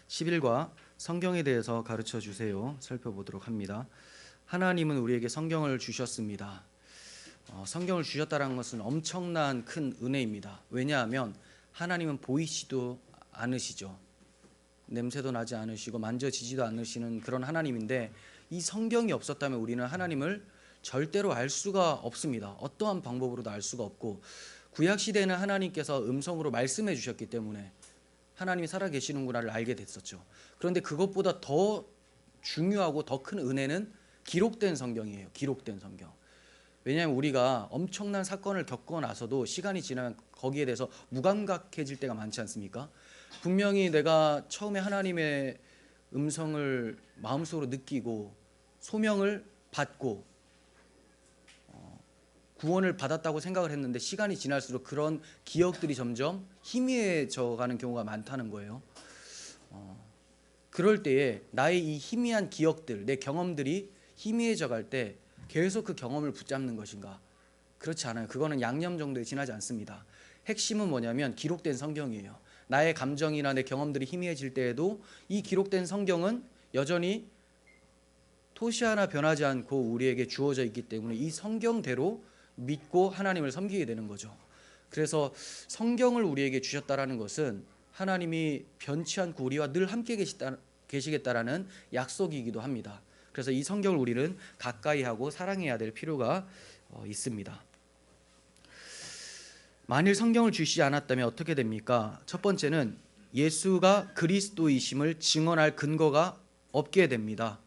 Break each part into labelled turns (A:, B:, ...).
A: 11과 성경에 대해서 가르쳐 주세요. 살펴보도록 합니다. 하나님은 우리에게 성경을 주셨습니다. 성경을 주셨다는 것은 엄청난 큰 은혜입니다. 왜냐하면 하나님은 보이지도 않으시죠. 냄새도 나지 않으시고 만져지지도 않으시는 그런 하나님인데, 이 성경이 없었다면 우리는 하나님을 절대로 알 수가 없습니다. 어떠한 방법으로도 알 수가 없고, 구약 시대에는 하나님께서 음성으로 말씀해 주셨기 때문에 하나님이 살아계시는구나를 알게 됐었죠. 그런데 그것보다 더 중요하고 더 큰 은혜는 기록된 성경이에요. 기록된 성경. 왜냐하면 우리가 엄청난 사건을 겪고 나서도 시간이 지나면 거기에 대해서 무감각해질 때가 많지 않습니까? 분명히 내가 처음에 하나님의 음성을 마음속으로 느끼고 소명을 받고 구원을 받았다고 생각을 했는데, 시간이 지날수록 그런 기억들이 점점 희미해져 가는 경우가 많다는 거예요. 그럴 때에 나의 이 희미한 기억들, 내 경험들이 희미해져 갈 때 계속 그 경험을 붙잡는 것인가? 그렇지 않아요. 그거는 양념 정도에 지나지 않습니다. 핵심은 뭐냐면 기록된 성경이에요. 나의 감정이나 내 경험들이 희미해질 때에도 이 기록된 성경은 여전히 토시 하나 변하지 않고 우리에게 주어져 있기 때문에 이 성경대로 믿고 하나님을 섬기게 되는 거죠. 그래서 성경을 우리에게 주셨다라는 것은 하나님이 변치 않고 우리와 늘 함께 계시겠다라는 약속이기도 합니다. 그래서 이 성경을 우리는 가까이 하고 사랑해야 될 필요가 있습니다. 만일 성경을 주시지 않았다면 어떻게 됩니까? 첫 번째는 예수가 그리스도이심을 증언할 근거가 없게 됩니다.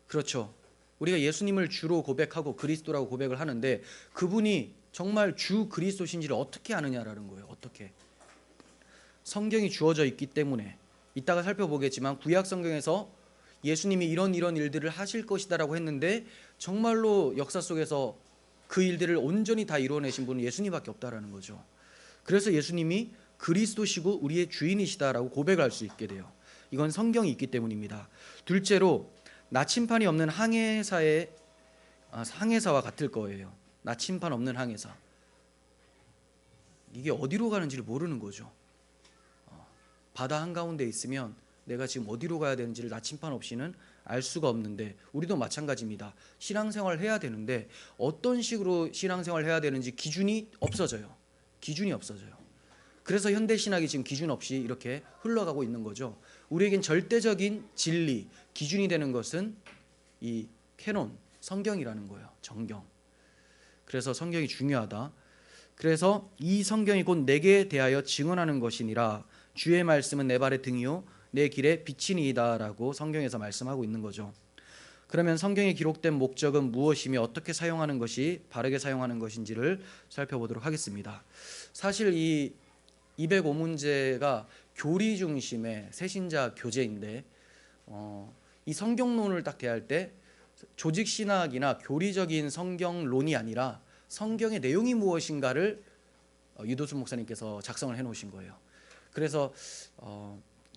A: 그렇죠. 우리가 예수님을 주로 고백하고 그리스도라고 고백을 하는데, 그분이 정말 주 그리스도신지를 어떻게 아느냐라는 거예요. 어떻게? 성경이 주어져 있기 때문에. 이따가 살펴보겠지만 구약 성경에서 예수님이 이런 일들을 하실 것이다라고 했는데, 정말로 역사 속에서 그 일들을 온전히 다 이루어내신 분은 예수님밖에 없다라는 거죠. 그래서 예수님이 그리스도시고 우리의 주인이시다라고 고백할 수 있게 돼요. 이건 성경이 있기 때문입니다. 둘째로 나침판이 없는 항해사와 같을 거예요. 나침판 없는 항해사. 이게 어디로 가는지를 모르는 거죠. 바다 한가운데 있으면 내가 지금 어디로 가야 되는지를 나침판 없이는 알 수가 없는데, 우리도 마찬가지입니다. 신앙생활을 해야 되는데 어떤 식으로 신앙생활을 해야 되는지 기준이 없어져요. 기준이 없어져요. 그래서 현대신학이 지금 기준 없이 이렇게 흘러가고 있는 거죠. 우리에겐 절대적인 진리, 기준이 되는 것은 이 캐논, 성경이라는 거예요. 정경. 그래서 성경이 중요하다. 그래서 이 성경이 곧 내게 대하여 증언하는 것이니라. 주의 말씀은 내 발의 등이요 내 길의 빛이니이다라고 성경에서 말씀하고 있는 거죠. 그러면 성경에 기록된 목적은 무엇이며 어떻게 사용하는 것이 바르게 사용하는 것인지를 살펴보도록 하겠습니다. 사실 이 205문제가 교리 중심의 새신자 교재인데, 이 성경론을 딱 대할 때 조직신학이나 교리적인 성경론이 아니라 성경의 내용이 무엇인가를 유도순 목사님께서 작성을 해놓으신 거예요. 그래서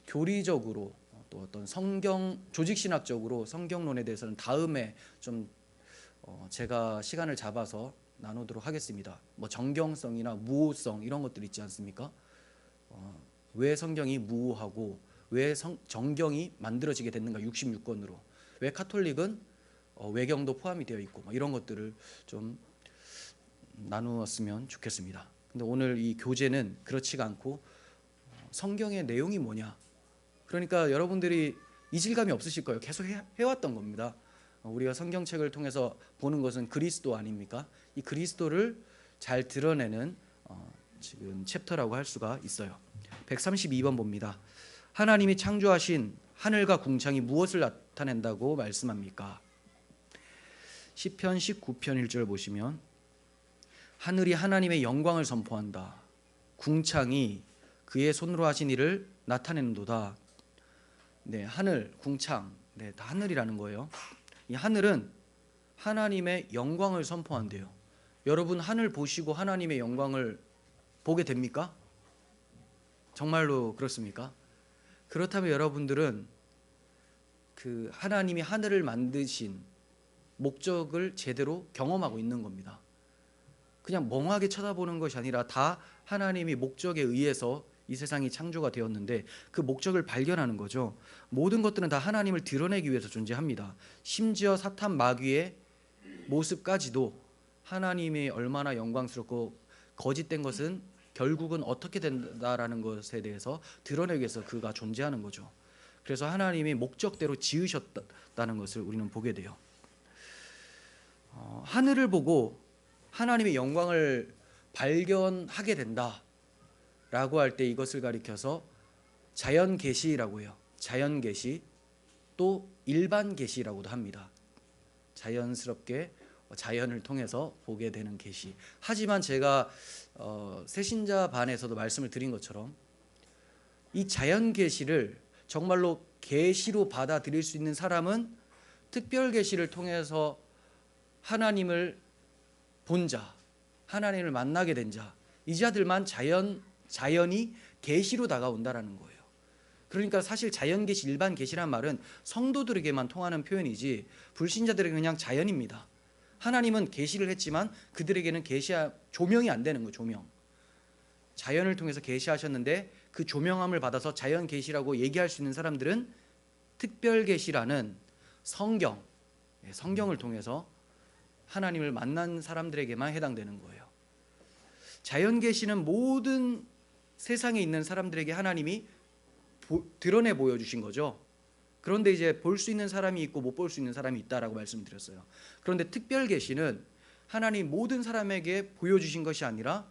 A: 교리적으로 또 어떤 성경 조직신학적으로 성경론에 대해서는 다음에 좀 제가 시간을 잡아서 나누도록 하겠습니다. 뭐 정경성이나 무호성 이런 것들 있지 않습니까? 왜 성경이 무호하고 왜 정경이 만들어지게 됐는가, 66권으로. 왜 카톨릭은 외경도 포함이 되어 있고, 이런 것들을 좀 나누었으면 좋겠습니다. 근데 오늘 이 교재는 그렇지가 않고 성경의 내용이 뭐냐, 그러니까 여러분들이 이질감이 없으실 거예요. 계속 해왔던 겁니다. 우리가 성경책을 통해서 보는 것은 그리스도 아닙니까? 이 그리스도를 잘 드러내는 지금 챕터라고 할 수가 있어요. 132번 봅니다. 하나님이 창조하신 하늘과 궁창이 무엇을 나타낸다고 말씀합니까? 시편 19편 1절 보시면 하늘이 하나님의 영광을 선포한다. 궁창이 그의 손으로 하신 일을 나타내는도다. 네, 하늘, 궁창, 네, 다 하늘이라는 거예요. 이 하늘은 하나님의 영광을 선포한대요. 여러분, 하늘 보시고 하나님의 영광을 보게 됩니까? 정말로 그렇습니까? 그렇다면 여러분들은 그 하나님이 하늘을 만드신 목적을 제대로 경험하고 있는 겁니다. 그냥 멍하게 쳐다보는 것이 아니라 다 하나님이 목적에 의해서 이 세상이 창조가 되었는데 그 목적을 발견하는 거죠. 모든 것들은 다 하나님을 드러내기 위해서 존재합니다. 심지어 사탄 마귀의 모습까지도 하나님이 얼마나 영광스럽고 거짓된 것은 결국은 어떻게 된다라는 것에 대해서 드러내기 위해서 그가 존재하는 거죠. 그래서 하나님이 목적대로 지으셨다는 것을 우리는 보게 돼요. 하늘을 보고 하나님의 영광을 발견하게 된다라고 할 때 이것을 가리켜서 자연 계시라고 해요. 자연 계시, 또 일반 계시라고도 합니다. 자연스럽게 자연을 통해서 보게 되는 계시. 하지만 제가 새신자 반에서도 말씀을 드린 것처럼 이 자연 계시를 정말로 계시로 받아들일 수 있는 사람은 특별 계시를 통해서 하나님을 본 자, 하나님을 만나게 된 자, 이 자들만 자연이 계시로 다가온다라는 거예요. 그러니까 사실 자연 계시, 일반 계시란 말은 성도들에게만 통하는 표현이지 불신자들에게 그냥 자연입니다. 하나님은 계시를 했지만 그들에게는 조명이 안 되는 거예요. 조명. 자연을 통해서 계시하셨는데 그 조명함을 받아서 자연 계시라고 얘기할 수 있는 사람들은 특별 계시라는 성경을 통해서 하나님을 만난 사람들에게만 해당되는 거예요. 자연 계시는 모든 세상에 있는 사람들에게 하나님이 드러내 보여주신 거죠. 그런데 이제 볼 수 있는 사람이 있고 못 볼 수 있는 사람이 있다라고 말씀드렸어요. 그런데 특별 계시는 하나님 모든 사람에게 보여주신 것이 아니라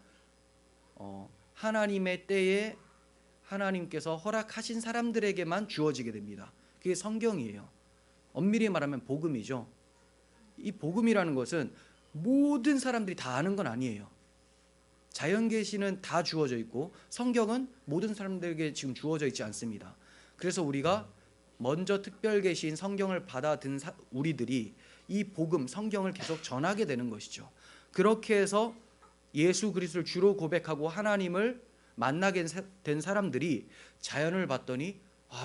A: 하나님의 때에 하나님께서 허락하신 사람들에게만 주어지게 됩니다. 그게 성경이에요. 엄밀히 말하면 복음이죠. 이 복음이라는 것은 모든 사람들이 다 아는 건 아니에요. 자연 계시는 다 주어져 있고 성경은 모든 사람들에게 지금 주어져 있지 않습니다. 그래서 우리가 먼저 특별 계시인 성경을 받아든 우리들이 이 복음, 성경을 계속 전하게 되는 것이죠. 그렇게 해서 예수 그리스도를 주로 고백하고 하나님을 만나게 된 사람들이 자연을 봤더니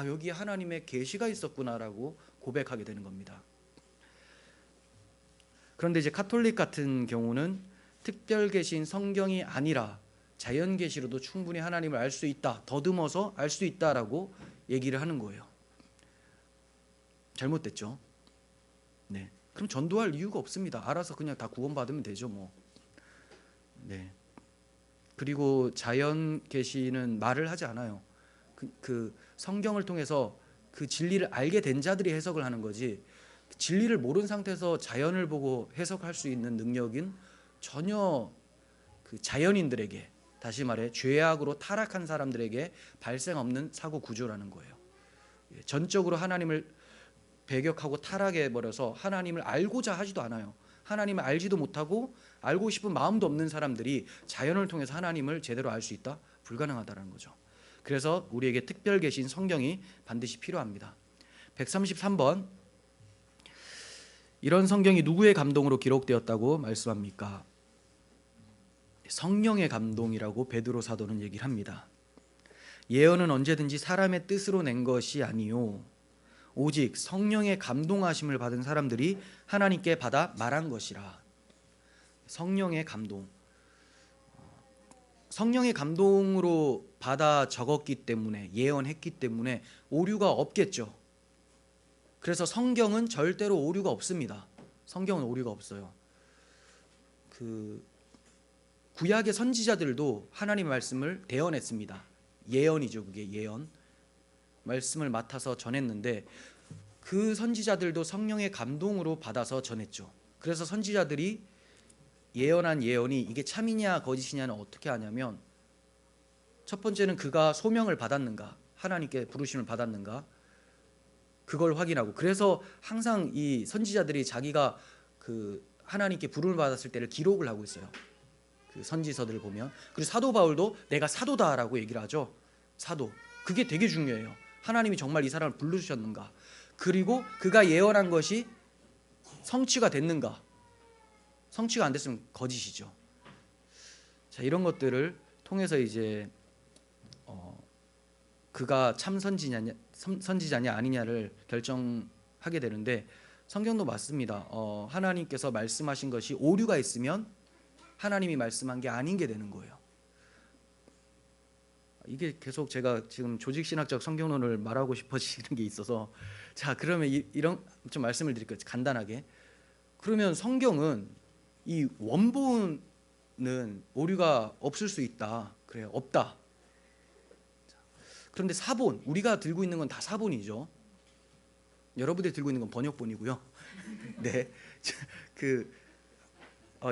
A: 여기 하나님의 계시가 있었구나라고 고백하게 되는 겁니다. 그런데 이제 카톨릭 같은 경우는 특별 계시인 성경이 아니라 자연 계시로도 충분히 하나님을 알 수 있다, 더듬어서 알 수 있다라고 얘기를 하는 거예요. 잘못됐죠. 네. 그럼 전도할 이유가 없습니다. 알아서 그냥 다 구원받으면 되죠, 뭐. 네. 그리고 자연 계시는 말을 하지 않아요. 그 성경을 통해서 그 진리를 알게 된 자들이 해석을 하는 거지. 진리를 모르는 상태에서 자연을 보고 해석할 수 있는 능력은 전혀 그 자연인들에게, 다시 말해 죄악으로 타락한 사람들에게 발생 없는 사고 구조라는 거예요. 전적으로 하나님을 배격하고 타락해 버려서 하나님을 알고자 하지도 않아요. 하나님을 알지도 못하고 알고 싶은 마음도 없는 사람들이 자연을 통해서 하나님을 제대로 알 수 있다? 불가능하다는 거죠. 그래서 우리에게 특별 계신 성경이 반드시 필요합니다. 133번, 이런 성경이 누구의 감동으로 기록되었다고 말씀합니까? 성령의 감동이라고 베드로 사도는 얘기를 합니다. 예언은 언제든지 사람의 뜻으로 낸 것이 아니요 오직 성령의 감동하심을 받은 사람들이 하나님께 받아 말한 것이라. 성령의 감동, 성령의 감동으로 받아 적었기 때문에, 예언했기 때문에 오류가 없겠죠. 그래서 성경은 절대로 오류가 없습니다. 성경은 오류가 없어요. 그 구약의 선지자들도 하나님의 말씀을 대언했습니다. 예언이죠, 그게 예언. 말씀을 맡아서 전했는데 그 선지자들도 성령의 감동으로 받아서 전했죠. 그래서 선지자들이 예언한 예언이 이게 참이냐 거짓이냐는 어떻게 아냐면, 첫 번째는 그가 소명을 받았는가, 하나님께 부르심을 받았는가, 그걸 확인하고, 그래서 항상 이 선지자들이 자기가 그 하나님께 부름을 받았을 때를 기록을 하고 있어요. 그 선지서들을 보면. 그리고 사도 바울도 내가 사도다라고 얘기를 하죠. 사도. 그게 되게 중요해요. 하나님이 정말 이 사람을 부르셨는가, 그리고 그가 예언한 것이 성취가 됐는가. 성취가 안 됐으면 거짓이죠. 자, 이런 것들을 통해서 이제 그가 참 선지자냐 아니냐를 결정하게 되는데, 성경도 맞습니다. 하나님께서 말씀하신 것이 오류가 있으면 하나님이 말씀한 게 아닌 게 되는 거예요. 이게 계속 제가 지금 조직신학적 성경론을 말하고 싶어지는 게 있어서, 자 그러면 이런 좀 말씀을 드릴게요. 간단하게. 그러면 성경은 이 원본은 오류가 없을 수 있다. 그래요. 없다. 그런데 사본, 우리가 들고 있는 건 다 사본이죠. 여러분들이 들고 있는 건 번역본이고요. 네,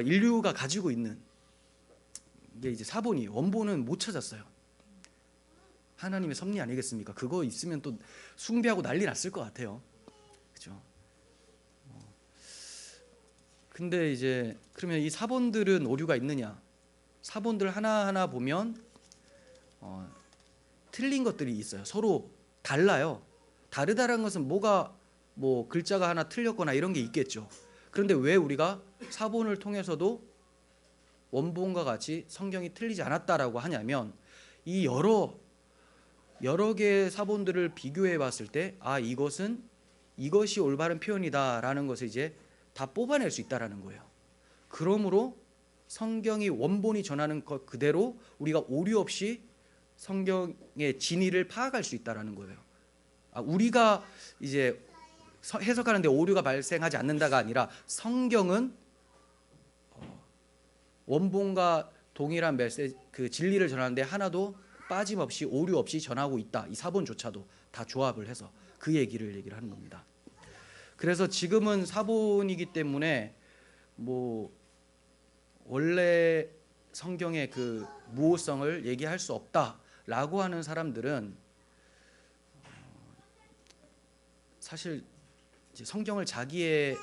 A: 인류가 가지고 있는 게 이제 사본이, 원본은 못 찾았어요. 하나님의 섭리 아니겠습니까? 그거 있으면 또 숭배하고 난리 났을 것 같아요. 그렇죠? 근데 이제 그러면 이 사본들은 오류가 있느냐? 사본들 하나하나 보면 틀린 것들이 있어요. 서로 달라요. 다르다는 것은 뭐가 뭐 글자가 하나 틀렸거나 이런 게 있겠죠. 그런데 왜 우리가 사본을 통해서도 원본과 같이 성경이 틀리지 않았다라고 하냐면, 이 여러 개의 사본들을 비교해 봤을 때 이것이 올바른 표현이다라는 것을 이제 다 뽑아낼 수 있다라는 거예요. 그러므로 성경이 원본이 전하는 것 그대로 우리가 오류 없이 성경의 진리를 파악할 수 있다라는 거예요. 우리가 이제 해석하는데 오류가 발생하지 않는다가 아니라, 성경은 원본과 동일한 메시지, 그 진리를 전하는데 하나도 빠짐없이 오류 없이 전하고 있다. 이 사본조차도 다 조합을 해서 그 얘기를 하는 겁니다. 그래서 지금은 사본이기 때문에 뭐 원래 성경의 그 무호성을 얘기할 수 없다라고 하는 사람들은 사실 이제 성경을 자기의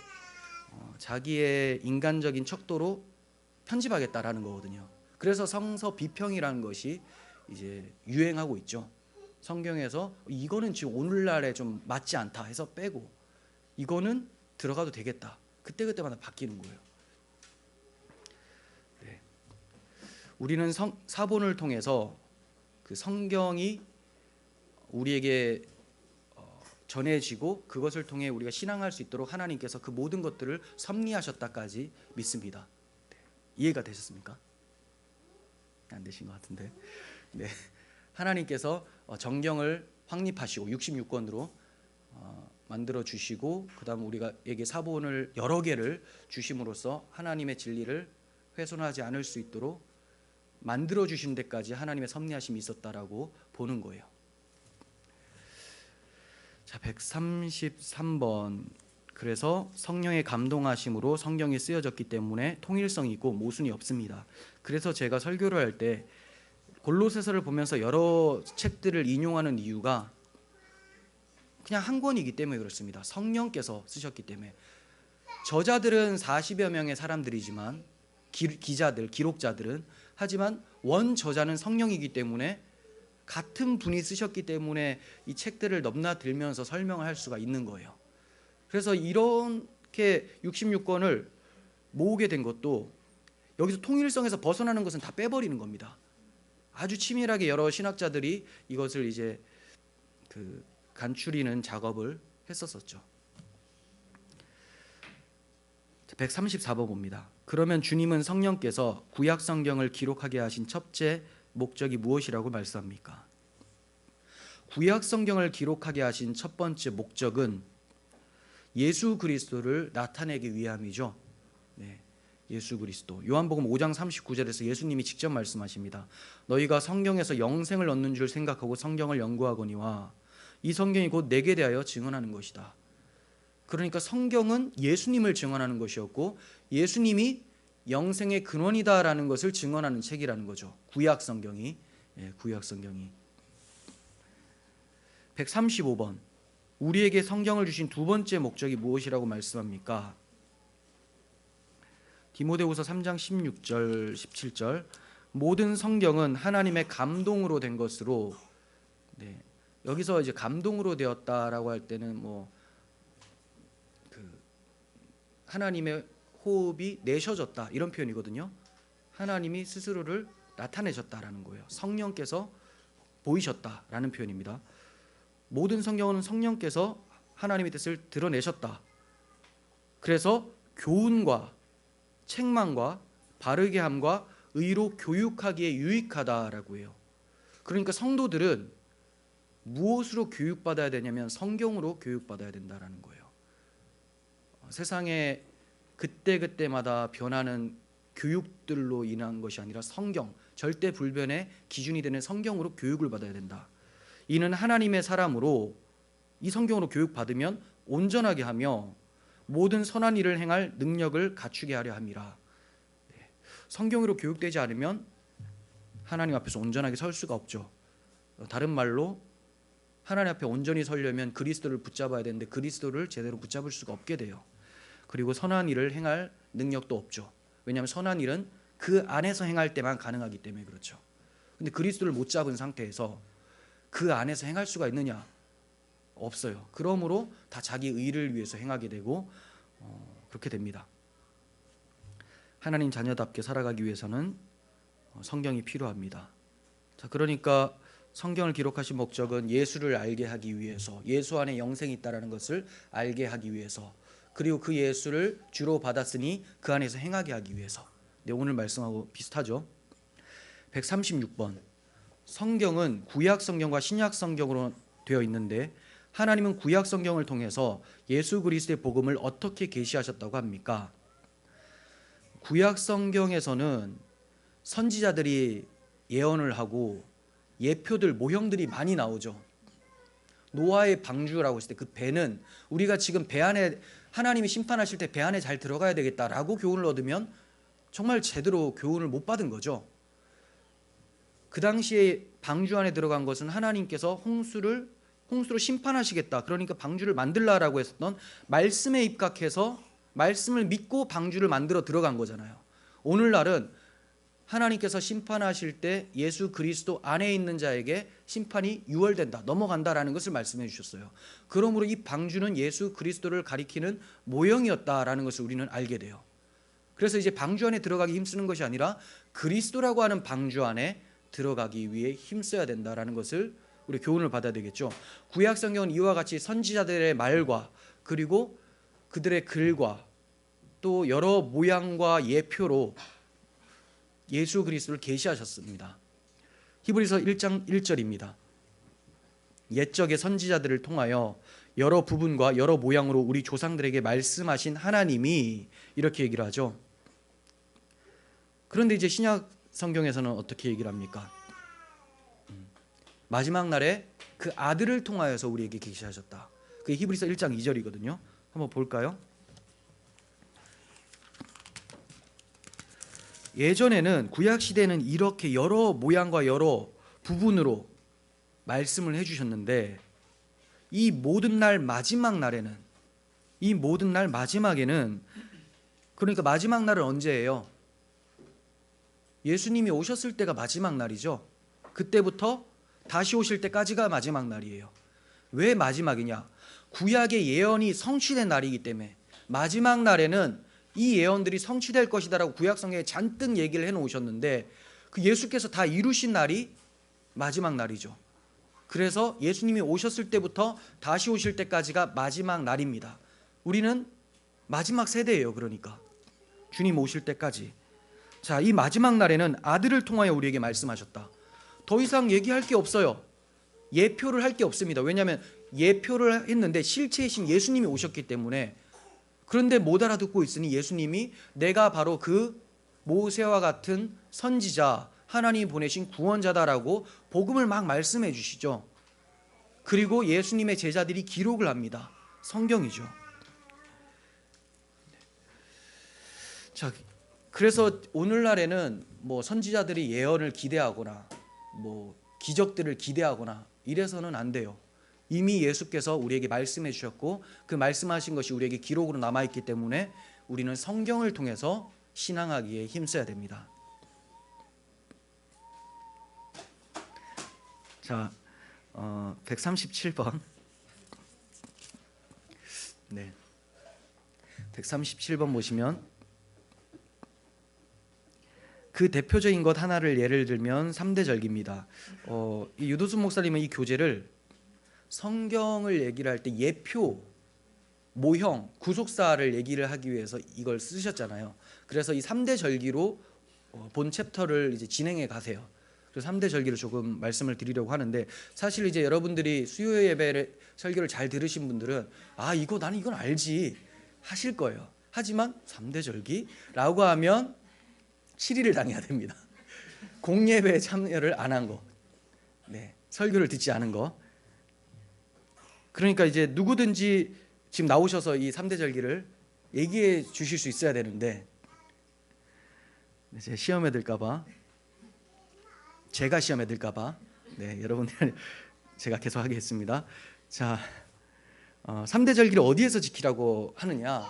A: 인간적인 척도로 편집하겠다라는 거거든요. 그래서 성서 비평이라는 것이 이제 유행하고 있죠. 성경에서 이거는 지금 오늘날에 좀 맞지 않다 해서 빼고, 이거는 들어가도 되겠다. 그때그때마다 바뀌는 거예요. 네. 우리는 사본을 통해서 그 성경이 우리에게 전해지고 그것을 통해 우리가 신앙할 수 있도록 하나님께서 그 모든 것들을 섭리하셨다까지 믿습니다. 네. 이해가 되셨습니까? 안 되신 것 같은데. 네, 하나님께서 정경을 확립하시고 66권으로 만들어 주시고, 그다음 우리가에게 사본을 여러 개를 주심으로써 하나님의 진리를 훼손하지 않을 수 있도록 만들어 주신 데까지 하나님의 섭리하심이 있었다라고 보는 거예요. 자, 133번. 그래서 성령의 감동하심으로 성경이 쓰여졌기 때문에 통일성이 있고 모순이 없습니다. 그래서 제가 설교를 할 때 골로새서를 보면서 여러 책들을 인용하는 이유가 그냥 한 권이기 때문에 그렇습니다. 성령께서 쓰셨기 때문에. 저자들은 40여 명의 사람들이지만, 기자들, 기록자들은, 하지만 원 저자는 성령이기 때문에 같은 분이 쓰셨기 때문에 이 책들을 넘나들면서 설명을 할 수가 있는 거예요. 그래서 이렇게 66권을 모으게 된 것도, 여기서 통일성에서 벗어나는 것은 다 빼버리는 겁니다. 아주 치밀하게 여러 신학자들이 이것을 이제 그 간추리는 작업을 했었었죠. 134번 봅니다. 그러면 주님은 성령께서 구약 성경을 기록하게 하신 첫째 목적이 무엇이라고 말씀합니까? 구약 성경을 기록하게 하신 첫 번째 목적은 예수 그리스도를 나타내기 위함이죠. 네, 예수 그리스도. 요한복음 5장 39절에서 예수님이 직접 말씀하십니다. 너희가 성경에서 영생을 얻는 줄 생각하고 성경을 연구하거니와 이 성경이 곧 내게 대하여 증언하는 것이다. 그러니까 성경은 예수님을 증언하는 것이었고, 예수님이 영생의 근원이다라는 것을 증언하는 책이라는 거죠. 구약 성경이. 예, 구약 성경이. 135번. 우리에게 성경을 주신 두 번째 목적이 무엇이라고 말씀합니까? 디모데후서 3장 16절 17절. 모든 성경은 하나님의 감동으로 된 것으로. 네, 여기서 이제 감동으로 되었다라고 할 때는 하나님의 호흡이 내셔졌다 이런 표현이거든요. 하나님이 스스로를 나타내셨다라는 거예요. 성령께서 보이셨다라는 표현입니다. 모든 성경은 성령께서 하나님의 뜻을 드러내셨다. 그래서 교훈과 책망과 바르게 함과 의로 교육하기에 유익하다라고 해요. 그러니까 성도들은 무엇으로 교육받아야 되냐면 성경으로 교육받아야 된다라는 거예요. 세상에 그때그때마다 변하는 교육들로 인한 것이 아니라 성경, 절대 불변의 기준이 되는 성경으로 교육을 받아야 된다. 이는 하나님의 사람으로 이 성경으로 교육받으면 온전하게 하며 모든 선한 일을 행할 능력을 갖추게 하려 함이라. 성경으로 교육되지 않으면 하나님 앞에서 온전하게 설 수가 없죠. 다른 말로 하나님 앞에 온전히 서려면 그리스도를 붙잡아야 되는데 그리스도를 제대로 붙잡을 수가 없게 돼요. 그리고 선한 일을 행할 능력도 없죠. 왜냐하면 선한 일은 그 안에서 행할 때만 가능하기 때문에 그렇죠. 근데 그리스도를 못 잡은 상태에서 그 안에서 행할 수가 있느냐? 없어요. 그러므로 다 자기 의를 위해서 행하게 되고 그렇게 됩니다. 하나님 자녀답게 살아가기 위해서는 성경이 필요합니다. 자, 그러니까 성경을 기록하신 목적은 예수를 알게 하기 위해서, 예수 안에 영생이 있다는 것을 알게 하기 위해서, 그리고 그 예수를 주로 받았으니 그 안에서 행하게 하기 위해서. 네, 오늘 말씀하고 비슷하죠. 136번. 성경은 구약 성경과 신약 성경으로 되어 있는데 하나님은 구약 성경을 통해서 예수 그리스도의 복음을 어떻게 계시하셨다고 합니까? 구약 성경에서는 선지자들이 예언을 하고 예표들, 모형들이 많이 나오죠. 노아의 방주라고 했을 때 그 배는 우리가 지금 배 안에 하나님이 심판하실 때 배 안에 잘 들어가야 되겠다라고 교훈을 얻으면 정말 제대로 교훈을 못 받은 거죠. 그 당시에 방주 안에 들어간 것은 하나님께서 홍수로 심판하시겠다. 그러니까 방주를 만들라라고 했었던 말씀에 입각해서 말씀을 믿고 방주를 만들어 들어간 거잖아요. 오늘날은 하나님께서 심판하실 때 예수 그리스도 안에 있는 자에게 심판이 유월된다, 넘어간다라는 것을 말씀해 주셨어요. 그러므로 이 방주는 예수 그리스도를 가리키는 모형이었다라는 것을 우리는 알게 돼요. 그래서 이제 방주 안에 들어가기 힘쓰는 것이 아니라 그리스도라고 하는 방주 안에 들어가기 위해 힘써야 된다라는 것을 우리 교훈을 받아야 되겠죠. 구약 성경은 이와 같이 선지자들의 말과 그리고 그들의 글과 또 여러 모양과 예표로 예수 그리스도를 계시하셨습니다. 히브리서 1장 1절입니다. 옛적의 선지자들을 통하여 여러 부분과 여러 모양으로 우리 조상들에게 말씀하신 하나님이, 이렇게 얘기를 하죠. 그런데 이제 신약 성경에서는 어떻게 얘기를 합니까? 마지막 날에 그 아들을 통하여서 우리에게 계시하셨다. 그게 히브리서 1장 2절이거든요. 한번 볼까요? 예전에는 구약 시대는 이렇게 여러 모양과 여러 부분으로 말씀을 해주셨는데 이 모든 날 마지막 날에는, 이 모든 날 마지막에는, 그러니까 마지막 날은 언제예요? 예수님이 오셨을 때가 마지막 날이죠. 그때부터 다시 오실 때까지가 마지막 날이에요. 왜 마지막이냐? 구약의 예언이 성취된 날이기 때문에 마지막 날에는 이 예언들이 성취될 것이다라고 구약 성경에 잔뜩 얘기를 해놓으셨는데 그 예수께서 다 이루신 날이 마지막 날이죠. 그래서 예수님이 오셨을 때부터 다시 오실 때까지가 마지막 날입니다. 우리는 마지막 세대예요. 그러니까 주님 오실 때까지. 자, 이 마지막 날에는 아들을 통하여 우리에게 말씀하셨다. 더 이상 얘기할 게 없어요. 예표를 할 게 없습니다. 왜냐하면 예표를 했는데 실체이신 예수님이 오셨기 때문에. 그런데 못 알아듣고 있으니 예수님이 내가 바로 그 모세와 같은 선지자, 하나님이 보내신 구원자다라고 복음을 막 말씀해 주시죠. 그리고 예수님의 제자들이 기록을 합니다. 성경이죠. 자, 그래서 오늘날에는 뭐 선지자들이 예언을 기대하거나 뭐 기적들을 기대하거나 이래서는 안 돼요. 이미 예수께서 우리에게 말씀해 주셨고 그 말씀하신 것이 우리에게 기록으로 남아있기 때문에 우리는 성경을 통해서 신앙하기에 힘써야 됩니다. 자, 137번. 네, 137번 보시면 그 대표적인 것 하나를 예를 들면 3대 절기입니다. 이 유도순 목사님은 이 교재를 성경을 얘기를 할 때 예표, 모형, 구속사를 얘기를 하기 위해서 이걸 쓰셨잖아요. 그래서 이 3대 절기로 본 챕터를 이제 진행해 가세요. 그래서 3대 절기를 조금 말씀을 드리려고 하는데, 사실 이제 여러분들이 수요 예배를 설교를 잘 들으신 분들은 이거 나는 이건 알지 하실 거예요. 하지만 3대 절기라고 하면 7일을 당해야 됩니다. 공예배에 참여를 안 한 거, 설교를 듣지 않은 거. 그러니까 이제 누구든지 지금 나오셔서 이 3대 절기를 얘기해 주실 수 있어야 되는데, 제 시험에 들까봐, 제가 시험에 들까봐, 여러분들 제가 계속 하겠습니다. 자, 3대 절기를 어디에서 지키라고 하느냐?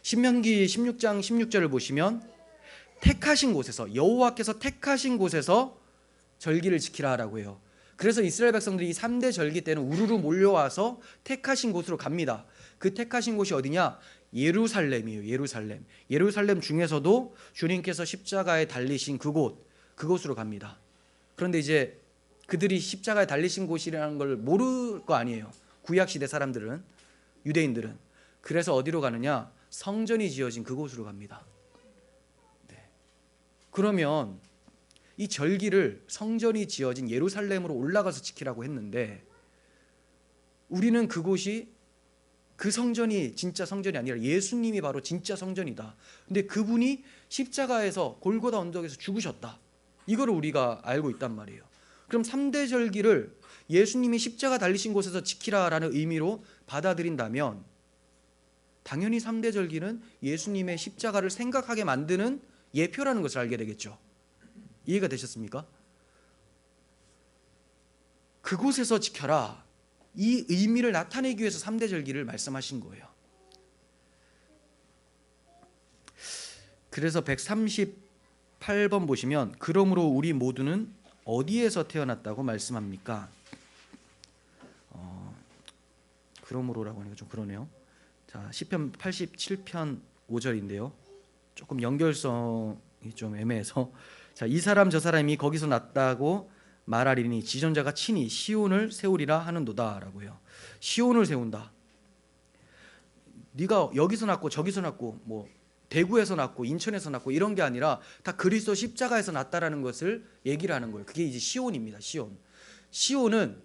A: 신명기 16장 16절을 보시면 택하신 곳에서, 여호와께서 택하신 곳에서 절기를 지키라라고 해요. 그래서 이스라엘 백성들이 이 3대 절기 때는 우르르 몰려와서 택하신 곳으로 갑니다. 그 택하신 곳이 어디냐? 예루살렘이에요. 예루살렘 중에서도 주님께서 십자가에 달리신 그곳으로 갑니다. 그런데 이제 그들이 십자가에 달리신 곳이라는 걸 모를 거 아니에요. 구약시대 사람들은, 유대인들은. 그래서 어디로 가느냐? 성전이 지어진 그곳으로 갑니다. 그러면 이 절기를 성전이 지어진 예루살렘으로 올라가서 지키라고 했는데, 우리는 그곳이, 그 성전이 진짜 성전이 아니라 예수님이 바로 진짜 성전이다. 근데 그분이 십자가에서, 골고다 언덕에서 죽으셨다. 이거를 우리가 알고 있단 말이에요. 그럼 3대 절기를 예수님이 십자가 달리신 곳에서 지키라라는 의미로 받아들인다면, 당연히 3대 절기는 예수님의 십자가를 생각하게 만드는 예표라는 것을 알게 되겠죠. 이해가 되셨습니까? 그곳에서 지켜라, 이 의미를 나타내기 위해서 3대 절기를 말씀하신 거예요. 그래서 138번 보시면, 그러므로 우리 모두는 어디에서 태어났다고 말씀합니까? 그러므로라고 하니까 좀 그러네요. 자, 시편 87편 5절인데요. 조금 연결성이 좀 애매해서, 자, 이 사람 저 사람이 거기서 났다고 말하리니 지존자가 친히 시온을 세우리라 하는도다라고 해요. 시온을 세운다. 네가 여기서 났고 저기서 났고 뭐 대구에서 났고 인천에서 났고 이런 게 아니라 다 그리스도 십자가에서 났다라는 것을 얘기를 하는 거예요. 그게 이제 시온입니다. 시온은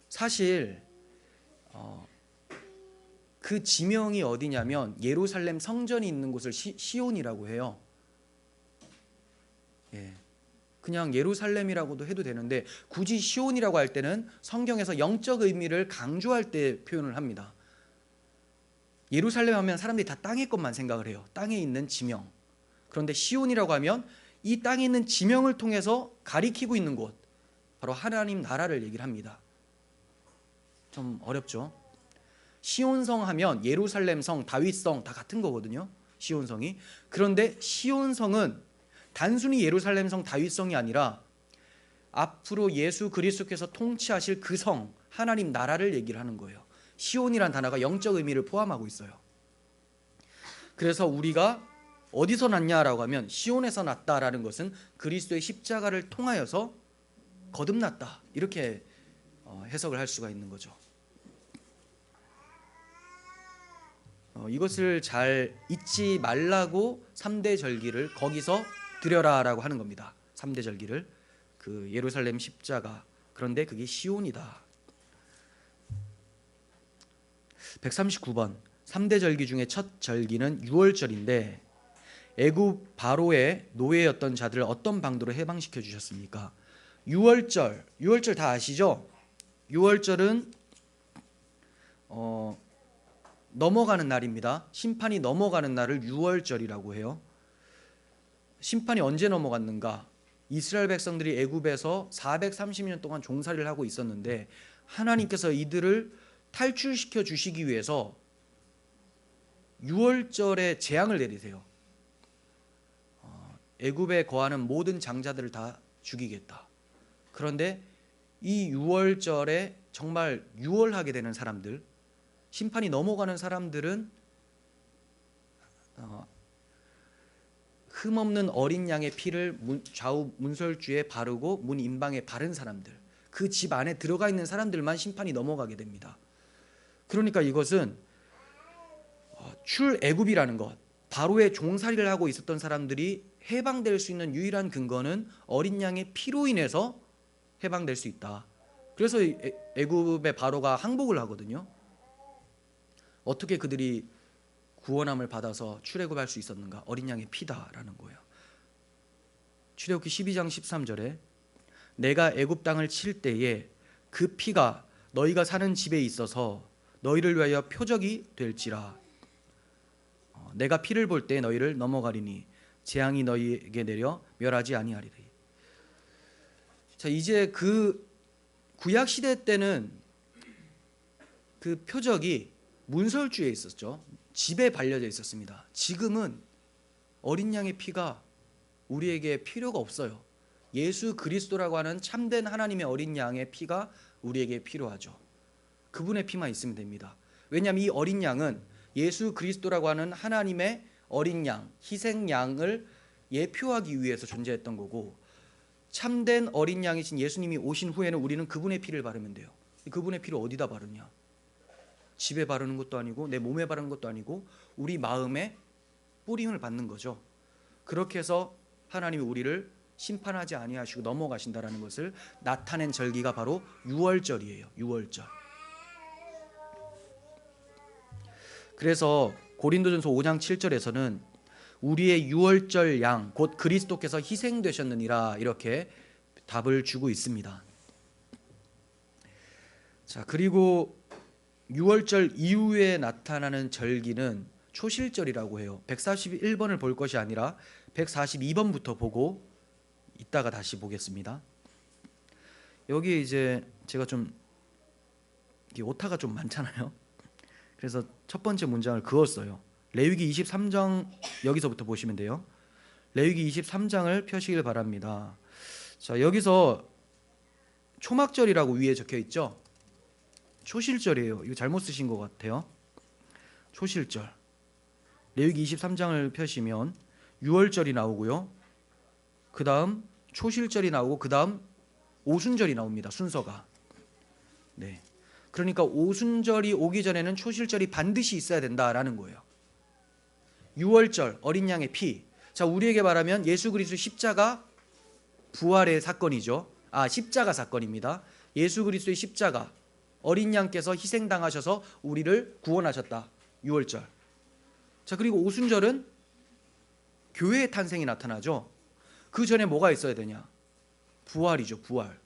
A: 사실 그 지명이 어디냐면 예루살렘 성전이 있는 곳을 시온이라고 해요. 그냥 예루살렘이라고도 해도 되는데, 굳이 시온이라고 할 때는 성경에서 영적 의미를 강조할 때 표현을 합니다. 예루살렘 하면 사람들이 다 땅의 것만 생각을 해요. 땅에 있는 지명. 그런데 시온이라고 하면 이 땅에 있는 지명을 통해서 가리키고 있는 곳, 바로 하나님 나라를 얘기를 합니다. 좀 어렵죠? 시온성 하면 예루살렘성, 다윗성 다 같은 거거든요. 시온성이. 그런데 시온성은 단순히 예루살렘성, 다윗성이 아니라 앞으로 예수 그리스도께서 통치하실 그 성, 하나님 나라를 얘기를 하는 거예요. 시온이란 단어가 영적 의미를 포함하고 있어요. 그래서 우리가 어디서 났냐라고 하면 시온에서 났다라는 것은 그리스도의 십자가를 통하여서 거듭났다, 이렇게 해석을 할 수가 있는 거죠. 이것을 잘 잊지 말라고 3대 절기를 거기서 드려라라고 하는 겁니다. 3대 절기를, 그 예루살렘 십자가, 그런데 그게 시온이다. 139번 3대 절기 중에 첫 절기는 유월절인데, 애굽 바로의 노예였던 자들을 어떤 방도로 해방시켜 주셨습니까? 유월절 다 아시죠? 유월절은 넘어가는 날입니다. 심판이 넘어가는 날을 유월절이라고 해요. 심판이 언제 넘어갔는가? 이스라엘 백성들이 애굽에서 430년 동안 종살이를 하고 있었는데, 하나님께서 이들을 탈출시켜 주시기 위해서 유월절에 재앙을 내리세요. 애굽에 거하는 모든 장자들을 다 죽이겠다. 그런데 이 유월절에 정말 유월하게 되는 사람들, 심판이 넘어가는 사람들은 흠없는 어린 양의 피를 좌우 문설주에 바르고 문 임방에 바른 사람들, 그 집 안에 들어가 있는 사람들만 심판이 넘어가게 됩니다. 그러니까 이것은 출애굽이라는 것, 바로의 종살이를 하고 있었던 사람들이 해방될 수 있는 유일한 근거는 어린 양의 피로 인해서 해방될 수 있다. 그래서 애굽의 바로가 항복을 하거든요. 어떻게 그들이 구원함을 받아서 출애굽할 수 있었는가? 어린 양의 피다라는 거예요. 출애굽기 12장 13절에 내가 애굽 땅을 칠 때에 그 피가 너희가 사는 집에 있어서 너희를 위하여 표적이 될지라. 내가 피를 볼 때 너희를 넘어가리니 재앙이 너희에게 내려 멸하지 아니하리니. 자, 이제 그 구약 시대 때는 그 표적이 문설주에 있었죠. 집에 발려져 있었습니다. 지금은 어린 양의 피가 우리에게 필요가 없어요. 예수 그리스도라고 하는 참된 하나님의 어린 양의 피가 우리에게 필요하죠. 그분의 피만 있으면 됩니다. 왜냐하면 이 어린 양은 예수 그리스도라고 하는 하나님의 어린 양, 희생 양을 예표하기 위해서 존재했던 거고, 참된 어린 양이신 예수님이 오신 후에는 우리는 그분의 피를 바르면 돼요. 그분의 피를 어디다 바르냐? 집에 바르는 것도 아니고 내 몸에 바르는 것도 아니고 우리 마음에 뿌림을 받는 거죠. 그렇게 해서 하나님이 우리를 심판하지 아니하시고 넘어가신다라는 것을 나타낸 절기가 바로 유월절이에요. 유월절. 그래서 고린도전서 5장 7절에서는 우리의 유월절 양 곧 그리스도께서 희생되셨느니라 이렇게 답을 주고 있습니다. 자, 그리고 유월절 이후에 나타나는 절기는 초실절이라고 해요. 141번을 볼 것이 아니라 142번부터 보고 이따가 다시 보겠습니다. 여기 이제 제가 좀 오타가 좀 많잖아요. 그래서 첫 번째 문장을 그었어요. 레위기 23장 여기서부터 보시면 돼요. 레위기 23장을 펴시길 바랍니다. 자, 여기서 초막절이라고 위에 적혀 있죠. 초실절이에요. 이거 잘못 쓰신 것 같아요. 초실절. 레위기 23장을 펴시면 유월절이 나오고요. 그 다음 초실절이 나오고 그 다음 오순절이 나옵니다. 순서가. 네. 그러니까 오순절이 오기 전에는 초실절이 반드시 있어야 된다라는 거예요. 유월절, 어린 양의 피. 자, 우리에게 말하면 예수 그리스도 십자가 부활의 사건이죠. 십자가 사건입니다. 예수 그리스도의 십자가, 어린 양께서 희생당하셔서 우리를 구원하셨다. 유월절. 자, 그리고 오순절은 교회의 탄생이 나타나죠. 그 전에 뭐가 있어야 되냐? 부활이죠. 부활.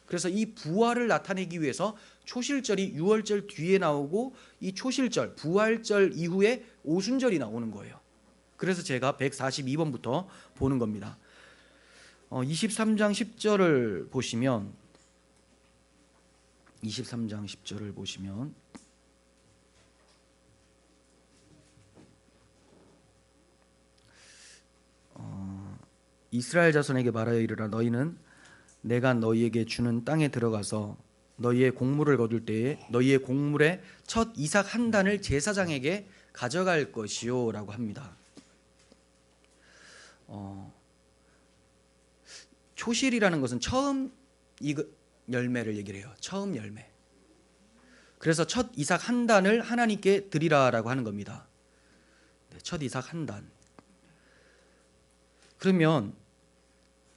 A: 그래서 이 부활을 나타내기 위해서 초실절이 유월절 뒤에 나오고 이 초실절, 부활절 이후에 오순절이 나오는 거예요. 그래서 제가 142번부터 보는 겁니다. 23장 10절을 보시면 23장 10절을 보시면 이스라엘 자손에게 말하여 이르라 너희는 내가 너희에게 주는 땅에 들어가서 너희의 곡물을 거둘 때에 너희의 곡물의 첫 이삭 한 단을 제사장에게 가져갈 것이요 라고 합니다. 초실이라는 것은 처음 열매를 얘기를 해요. 처음 열매. 그래서 첫 이삭 한 단을 하나님께 드리라라고 하는 겁니다. 첫 이삭 한 단. 그러면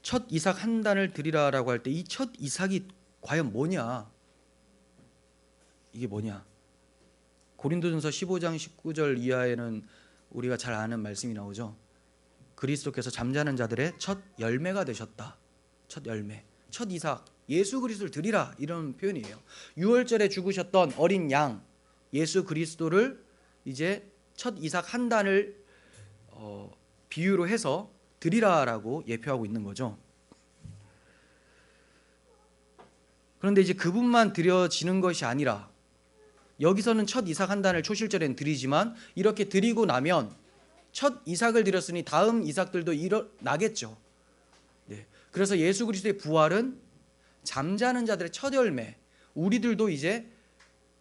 A: 첫 이삭 한 단을 드리라라고 할 때 이 첫 이삭이 과연 뭐냐? 이게 뭐냐? 고린도전서 15장 19절 이하에는 우리가 잘 아는 말씀이 나오죠. 그리스도께서 잠자는 자들의 첫 열매가 되셨다. 첫 열매, 첫 이삭, 예수 그리스도를 드리라 이런 표현이에요. 유월절에 죽으셨던 어린 양 예수 그리스도를 이제 첫 이삭 한 단을 비유로 해서 드리라라고 예표하고 있는 거죠. 그런데 이제 그분만 드려지는 것이 아니라 여기서는 첫 이삭 한 단을 초실절에는 드리지만 이렇게 드리고 나면 첫 이삭을 드렸으니 다음 이삭들도 일어나겠죠. 네. 그래서 예수 그리스도의 부활은 잠자는 자들의 첫 열매, 우리들도 이제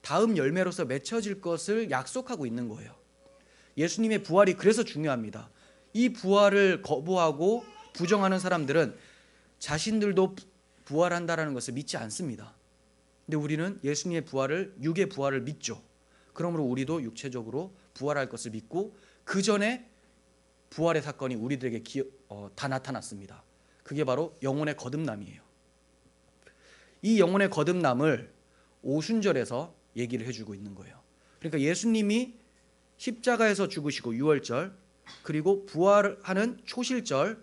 A: 다음 열매로서 맺혀질 것을 약속하고 있는 거예요. 예수님의 부활이 그래서 중요합니다. 이 부활을 거부하고 부정하는 사람들은 자신들도 부활한다라는 것을 믿지 않습니다. 근데 우리는 예수님의 부활을, 육의 부활을 믿죠. 그러므로 우리도 육체적으로 부활할 것을 믿고 그 전에 부활의 사건이 우리들에게 다 나타났습니다. 그게 바로 영혼의 거듭남이에요. 이 영혼의 거듭남을 오순절에서 얘기를 해주고 있는 거예요. 그러니까 예수님이 십자가에서 죽으시고 유월절, 그리고 부활하는 초실절,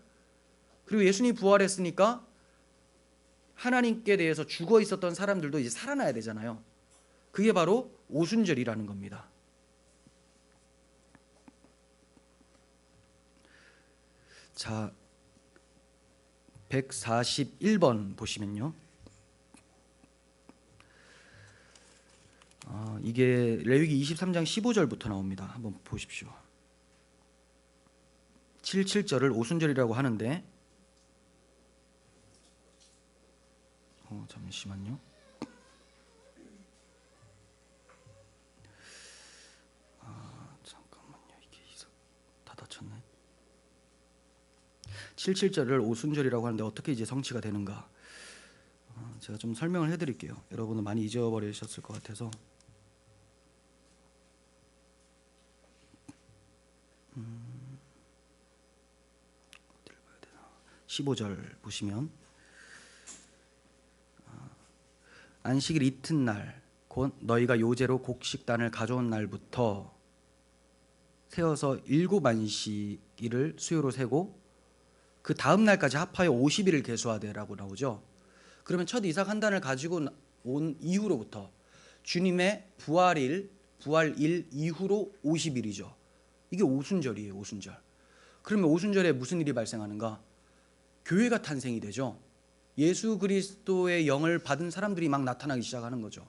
A: 그리고 예수님이 부활했으니까 하나님께 대해서 죽어 있었던 사람들도 이제 살아나야 되잖아요. 그게 바로 오순절이라는 겁니다. 자, 141번 보시면요. 이게 레위기 23장 15절부터 나옵니다. 한번 보십시오. 77절을 오순절이라고 하는데 잠시만요. 잠깐만요. 이게 다 닫혔네. 77절을 오순절이라고 하는데 어떻게 이제 성취가 되는가? 제가 좀 설명을 해드릴게요. 여러분은 많이 잊어버리셨을 것 같아서. 15절 보시면 안식일 이튿날 곧 너희가 요제로 곡식단을 가져온 날부터 세어서 7 안식일을 수요로 세고 그 다음 날까지 합하여 50일을 계수하되라고 나오죠. 그러면 첫 이삭 한 단을 가지고 온 이후로부터 주님의 부활일 이후로 50일이죠. 이게 오순절이에요. 오순절. 그러면 오순절에 무슨 일이 발생하는가? 교회가 탄생이 되죠. 예수 그리스도의 영을 받은 사람들이 막 나타나기 시작하는 거죠.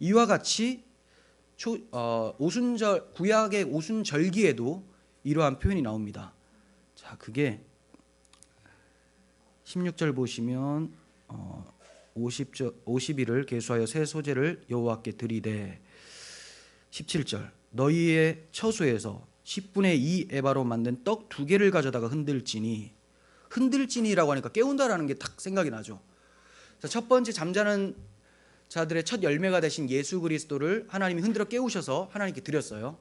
A: 이와 같이 오순절, 구약의 오순절기에도 이러한 표현이 나옵니다. 자, 그게 16절 보시면 50일을 계수하여 새 소재를 여호와께 드리되, 17절 너희의 처소에서 10분의 2 에바로 만든 떡 2개를 가져다가 흔들지니라고 하니까 깨운다라는 게 딱 생각이 나죠. 첫 번째 잠자는 자들의 첫 열매가 되신 예수 그리스도를 하나님이 흔들어 깨우셔서 하나님께 드렸어요.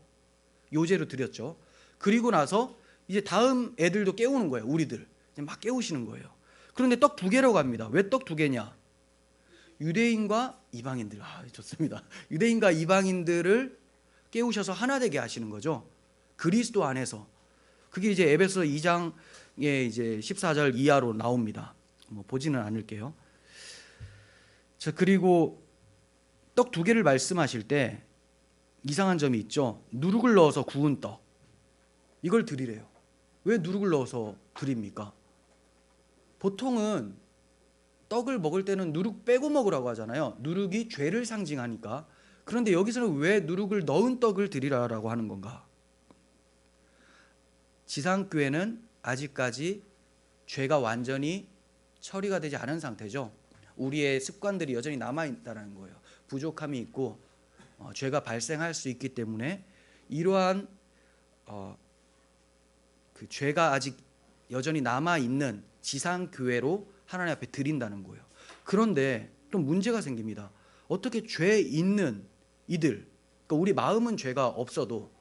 A: 요제로 드렸죠. 그리고 나서 이제 다음 애들도 깨우는 거예요. 우리들 이제 막 깨우시는 거예요. 그런데 떡 2개라고 합니다. 왜 떡 2개냐? 유대인과 이방인들, 좋습니다. 유대인과 이방인들을 깨우셔서 하나 되게 하시는 거죠. 그리스도 안에서. 그게 이제 에베소 2장에 이제 14절 이하로 나옵니다. 보지는 않을게요. 자, 그리고 떡 2개를 말씀하실 때 이상한 점이 있죠. 누룩을 넣어서 구운 떡, 이걸 드리래요. 왜 누룩을 넣어서 드립니까? 보통은 떡을 먹을 때는 누룩 빼고 먹으라고 하잖아요. 누룩이 죄를 상징하니까. 그런데 여기서는 왜 누룩을 넣은 떡을 드리라라고 하는 건가? 지상교회는 아직까지 죄가 완전히 처리가 되지 않은 상태죠. 우리의 습관들이 여전히 남아있다는 거예요. 부족함이 있고 죄가 발생할 수 있기 때문에 이러한 그 죄가 아직 여전히 남아있는 지상교회로 하나님 앞에 드린다는 거예요. 그런데 또 문제가 생깁니다. 어떻게 죄 있는 이들, 그러니까 우리 마음은 죄가 없어도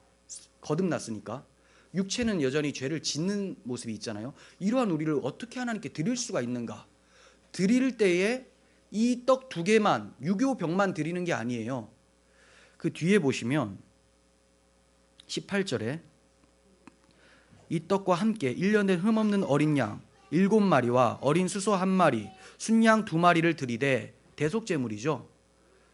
A: 거듭났으니까 육체는 여전히 죄를 짓는 모습이 있잖아요. 이러한 우리를 어떻게 하나님께 드릴 수가 있는가? 드릴 때에 이 떡 2개만, 유교병만 드리는 게 아니에요. 그 뒤에 보시면 18절에 이 떡과 함께 1년 된 흠없는 어린 양 7마리와 어린 수소 1마리, 순양 2마리를 드리되, 대속제물이죠.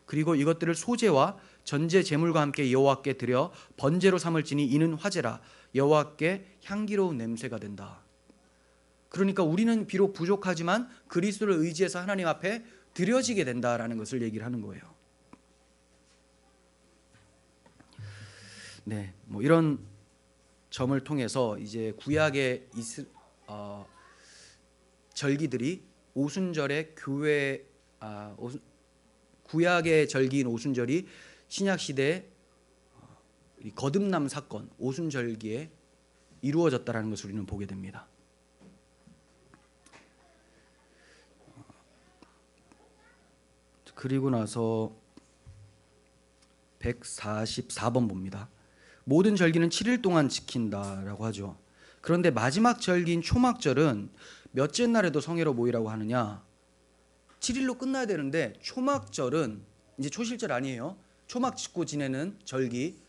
A: 그리고 이것들을 소제와 전제 제물과 함께 여호와께 드려 번제로 삼을지니 이는 화제라, 여호와께 향기로운 냄새가 된다. 그러니까 우리는 비록 부족하지만 그리스도를 의지해서 하나님 앞에 드려지게 된다라는 것을 얘기를 하는 거예요. 네, 이런 점을 통해서 이제 구약의 절기들이 오순절의 구약의 절기인 오순절이 신약 시대의 거듭남 사건 오순절기에 이루어졌다라는 것을 우리는 보게 됩니다. 그리고 나서 144번 봅니다. 모든 절기는 7일 동안 지킨다라고 하죠. 그런데 마지막 절기인 초막절은 몇째 날에도 성회로 모이라고 하느냐? 7일로 끝나야 되는데 초막절은 이제 초실절 아니에요. 초막 짓고 지내는 절기.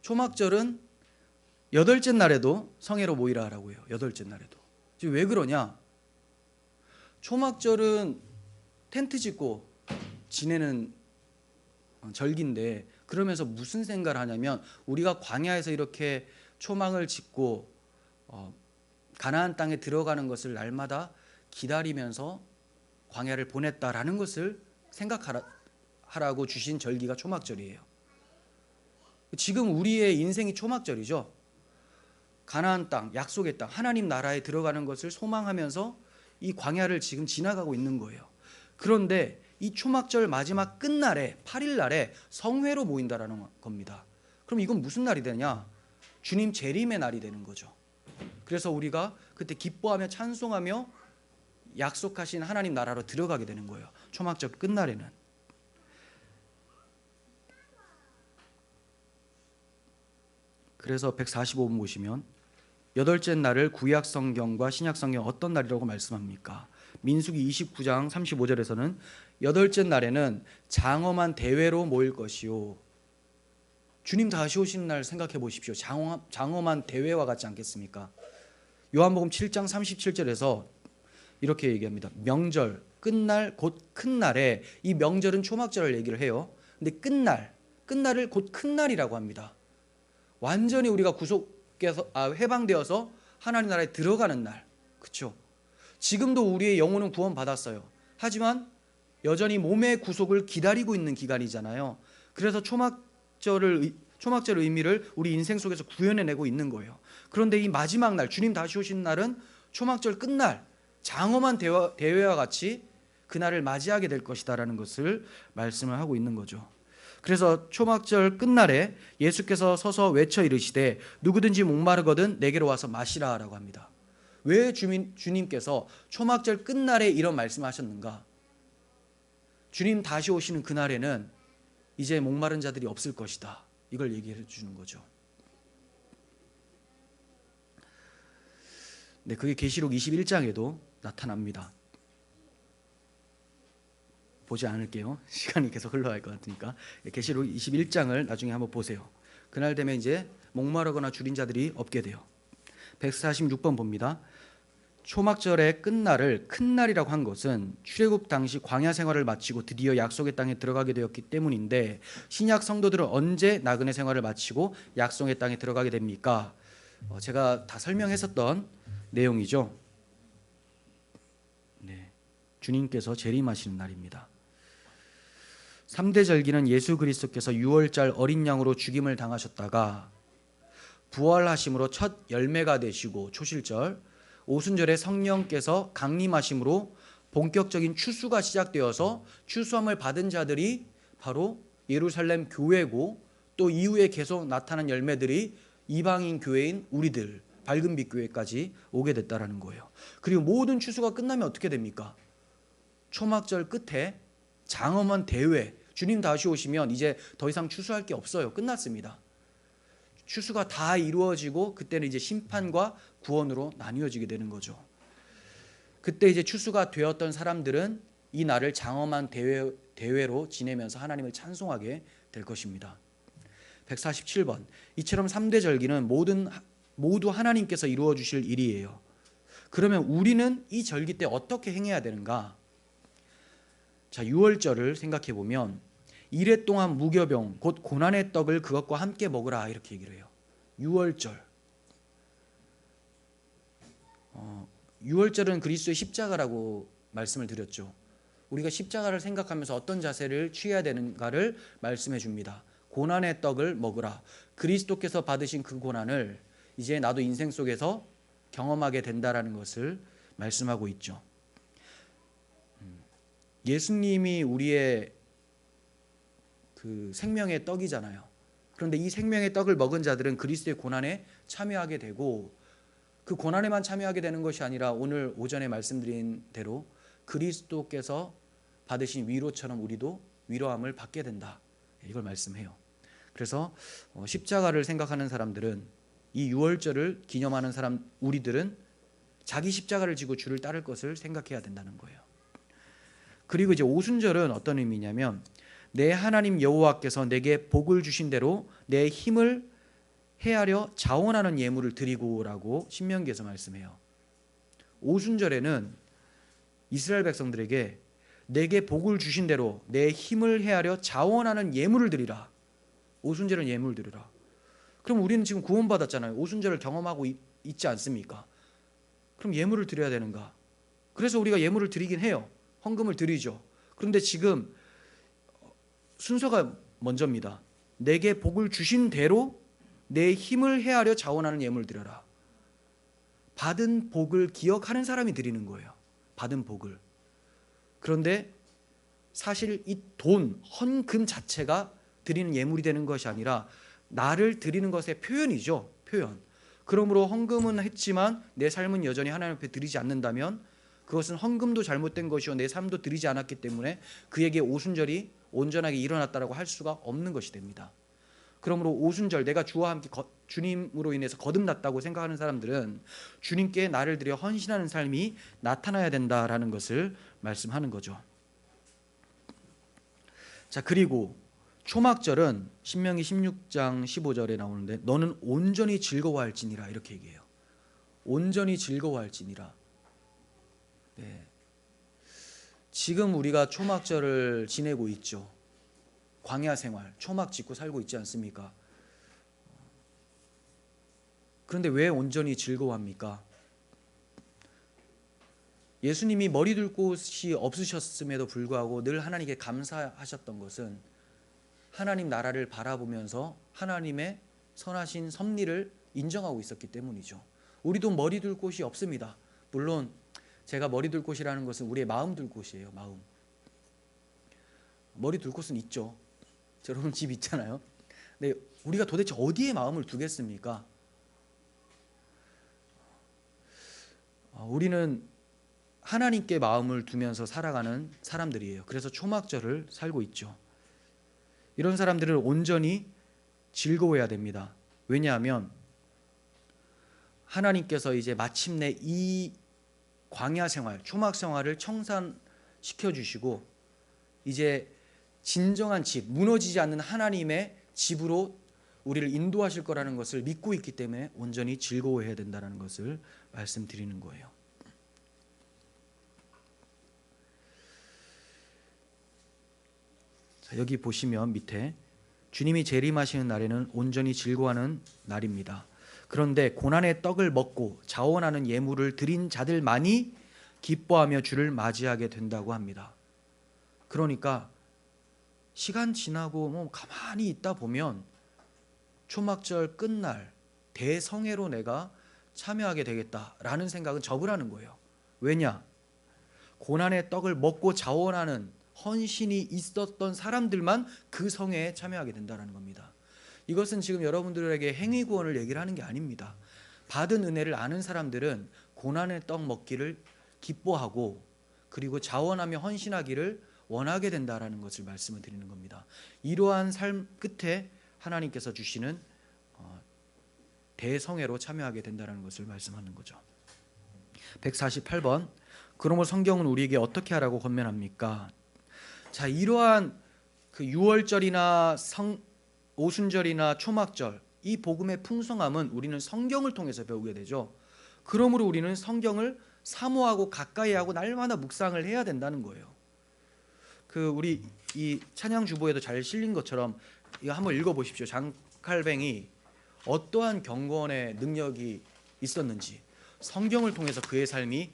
A: 초막절은 8째 날에도 성회로 모이라 하라고 해요. 8째 날에도. 지금 왜 그러냐? 초막절은 텐트 짓고 지내는 절기인데 그러면서 무슨 생각을 하냐면 우리가 광야에서 이렇게 초막을 짓고 가나안 땅에 들어가는 것을 날마다 기다리면서 광야를 보냈다라는 것을 생각하라고 주신 절기가 초막절이에요. 지금 우리의 인생이 초막절이죠. 가나안 땅, 약속의 땅, 하나님 나라에 들어가는 것을 소망하면서 이 광야를 지금 지나가고 있는 거예요. 그런데 이 초막절 마지막 끝날에 8일 날에 성회로 모인다라는 겁니다. 그럼 이건 무슨 날이 되냐? 주님 재림의 날이 되는 거죠. 그래서 우리가 그때 기뻐하며 찬송하며 약속하신 하나님 나라로 들어가게 되는 거예요. 초막절 끝날에는. 그래서 145번 보시면 8째 날을 구약 성경과 신약 성경 어떤 날이라고 말씀합니까? 민수기 29장 35절에서는 8째 날에는 장엄한 대회로 모일 것이요. 주님 다시 오시는 날 생각해 보십시오. 장엄한 대회와 같지 않겠습니까? 요한복음 7장 37절에서 이렇게 얘기합니다. 명절, 끝날, 곧 큰 날에, 이 명절은 초막절을 얘기를 해요. 근데 끝날을 곧 큰 날이라고 합니다. 완전히 우리가 해방되어서 하나님 나라에 들어가는 날. 그렇죠? 지금도 우리의 영혼은 구원받았어요. 하지만 여전히 몸의 구속을 기다리고 있는 기간이잖아요. 그래서 초막절의 의미를 우리 인생 속에서 구현해내고 있는 거예요. 그런데 이 마지막 날, 주님 다시 오신 날은 초막절 끝날, 장엄한 대회와 같이 그날을 맞이하게 될 것이다라는 것을 말씀을 하고 있는 거죠. 그래서 초막절 끝날에 예수께서 서서 외쳐 이르시되 누구든지 목마르거든 내게로 와서 마시라라고 합니다. 왜 주님께서 초막절 끝날에 이런 말씀하셨는가? 주님 다시 오시는 그날에는 이제 목마른 자들이 없을 것이다. 이걸 얘기해 주는 거죠. 네, 그게 계시록 21장에도 나타납니다. 보지 않을게요. 시간이 계속 흘러갈 것 같으니까. 계시록 21장을 나중에 한번 보세요. 그날 되면 이제 목마르거나 줄인 자들이 없게 돼요. 146번 봅니다. 초막절의 끝날을 큰 날이라고 한 것은 출애굽 당시 광야 생활을 마치고 드디어 약속의 땅에 들어가게 되었기 때문인데 신약 성도들은 언제 나그네 생활을 마치고 약속의 땅에 들어가게 됩니까? 제가 다 설명했었던 내용이죠. 네, 주님께서 재림하시는 날입니다. 3대 절기는 예수 그리스도께서 6월절 어린 양으로 죽임을 당하셨다가 부활하심으로 첫 열매가 되시고 초실절, 오순절에 성령께서 강림하심으로 본격적인 추수가 시작되어서 추수함을 받은 자들이 바로 예루살렘 교회고 또 이후에 계속 나타난 열매들이 이방인 교회인 우리들 밝은빛 교회까지 오게 됐다라는 거예요. 그리고 모든 추수가 끝나면 어떻게 됩니까? 초막절 끝에 장엄한 대회, 주님 다시 오시면 이제 더 이상 추수할 게 없어요. 끝났습니다. 추수가 다 이루어지고 그때는 이제 심판과 구원으로 나뉘어지게 되는 거죠. 그때 이제 추수가 되었던 사람들은 이 날을 장엄한 대회로 지내면서 하나님을 찬송하게 될 것입니다. 147번. 이처럼 3대 절기는 모두 하나님께서 이루어 주실 일이에요. 그러면 우리는 이 절기 때 어떻게 행해야 되는가? 자, 6월절을 생각해 보면 이래 동안 무교병 곧 고난의 떡을 그것과 함께 먹으라 이렇게 얘기를 해요. 6월절. 6월절은 그리스도의 십자가라고 말씀을 드렸죠. 우리가 십자가를 생각하면서 어떤 자세를 취해야 되는가를 말씀해 줍니다. 고난의 떡을 먹으라. 그리스도께서 받으신 그 고난을 이제 나도 인생 속에서 경험하게 된다라는 것을 말씀하고 있죠. 예수님이 우리의 그 생명의 떡이잖아요. 그런데 이 생명의 떡을 먹은 자들은 그리스도의 고난에 참여하게 되고 그 고난에만 참여하게 되는 것이 아니라 오늘 오전에 말씀드린 대로 그리스도께서 받으신 위로처럼 우리도 위로함을 받게 된다. 이걸 말씀해요. 그래서 십자가를 생각하는 사람들은 이 유월절을 기념하는 사람 우리들은 자기 십자가를 지고 주를 따를 것을 생각해야 된다는 거예요. 그리고 이제 오순절은 어떤 의미냐면 내 하나님 여호와께서 내게 복을 주신 대로 내 힘을 헤아려 자원하는 예물을 드리고라고 신명기에서 말씀해요. 오순절에는 이스라엘 백성들에게 내게 복을 주신 대로 내 힘을 헤아려 자원하는 예물을 드리라. 오순절은 예물 드리라. 그럼 우리는 지금 구원받았잖아요. 오순절을 경험하고 있지 않습니까? 그럼 예물을 드려야 되는가? 그래서 우리가 예물을 드리긴 해요. 헌금을 드리죠. 그런데 지금 순서가 먼저입니다. 내게 복을 주신 대로 내 힘을 헤아려 자원하는 예물을 드려라. 받은 복을 기억하는 사람이 드리는 거예요. 받은 복을. 그런데 사실 이 돈, 헌금 자체가 드리는 예물이 되는 것이 아니라 나를 드리는 것의 표현이죠. 표현. 그러므로 헌금은 했지만 내 삶은 여전히 하나님 앞에 드리지 않는다면 그것은 헌금도 잘못된 것이요 내 삶도 드리지 않았기 때문에 그에게 오순절이 온전하게 일어났다라고 할 수가 없는 것이 됩니다. 그러므로 오순절 내가 주와 함께 주님으로 인해서 거듭났다고 생각하는 사람들은 주님께 나를 드려 헌신하는 삶이 나타나야 된다라는 것을 말씀하는 거죠. 자, 그리고 초막절은 신명기 16장 15절에 나오는데 너는 온전히 즐거워할지니라 이렇게 얘기해요. 온전히 즐거워할지니라. 네. 지금 우리가 초막절을 지내고 있죠. 광야 생활, 초막 짓고 살고 있지 않습니까? 그런데 왜 온전히 즐거워합니까? 예수님이 머리 둘 곳이 없으셨음에도 불구하고 늘 하나님께 감사하셨던 것은 하나님 나라를 바라보면서 하나님의 선하신 섭리를 인정하고 있었기 때문이죠. 우리도 머리 둘 곳이 없습니다. 물론 제가 머리 둘 곳이라는 것은 우리의 마음 둘 곳이에요. 마음. 머리 둘 곳은 있죠. 여러분 집 있잖아요. 근데 우리가 도대체 어디에 마음을 두겠습니까? 우리는 하나님께 마음을 두면서 살아가는 사람들이에요. 그래서 초막절을 살고 있죠. 이런 사람들은 온전히 즐거워해야 됩니다. 왜냐하면 하나님께서 이제 마침내 이 광야 생활, 초막 생활을 청산시켜 주시고 이제 진정한 집, 무너지지 않는 하나님의 집으로 우리를 인도하실 거라는 것을 믿고 있기 때문에 온전히 즐거워해야 된다는 것을 말씀드리는 거예요. 자, 여기 보시면 밑에 주님이 재림하시는 날에는 온전히 즐거워하는 날입니다. 그런데 고난의 떡을 먹고 자원하는 예물을 드린 자들만이 기뻐하며 주를 맞이하게 된다고 합니다. 그러니까 시간 지나고 뭐 가만히 있다 보면 초막절 끝날 대성회로 내가 참여하게 되겠다라는 생각은 접으라는 거예요. 왜냐? 고난의 떡을 먹고 자원하는 헌신이 있었던 사람들만 그 성회에 참여하게 된다는 겁니다. 이것은 지금 여러분들에게 행위 구원을 얘기를 하는 게 아닙니다. 받은 은혜를 아는 사람들은 고난의 떡 먹기를 기뻐하고 그리고 자원하며 헌신하기를 원하게 된다라는 것을 말씀을 드리는 겁니다. 이러한 삶 끝에 하나님께서 주시는 대성회로 참여하게 된다는 것을 말씀하는 거죠. 148번. 그러므로 성경은 우리에게 어떻게 하라고 권면합니까? 자, 이러한 그 유월절이나 오순절이나 초막절 이 복음의 풍성함은 우리는 성경을 통해서 배우게 되죠. 그러므로 우리는 성경을 사모하고 가까이하고 날마다 묵상을 해야 된다는 거예요. 그 우리 이 찬양 주보에도 잘 실린 것처럼 이거 한번 읽어보십시오. 장칼뱅이 어떠한 경건의 능력이 있었는지 성경을 통해서 그의 삶이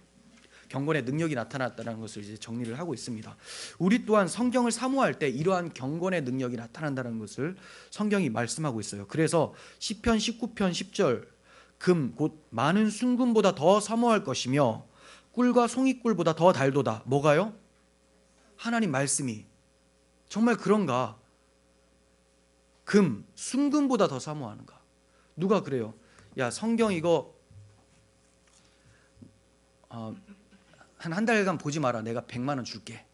A: 경건의 능력이 나타났다는 것을 이제 정리를 하고 있습니다. 우리 또한 성경을 사모할 때 이러한 경건의 능력이 나타난다는 것을 성경이 말씀하고 있어요. 그래서 시편 19편 10절 금 곧 많은 순금보다 더 사모할 것이며 꿀과 송이꿀보다 더 달도다. 뭐가요? 하나님 말씀이 정말 그런가? 금, 순금보다 더 사모하는가? 누가 그래요? 야, 성경 이거 한 달간 보지 마라. 내가 100만 원 줄게.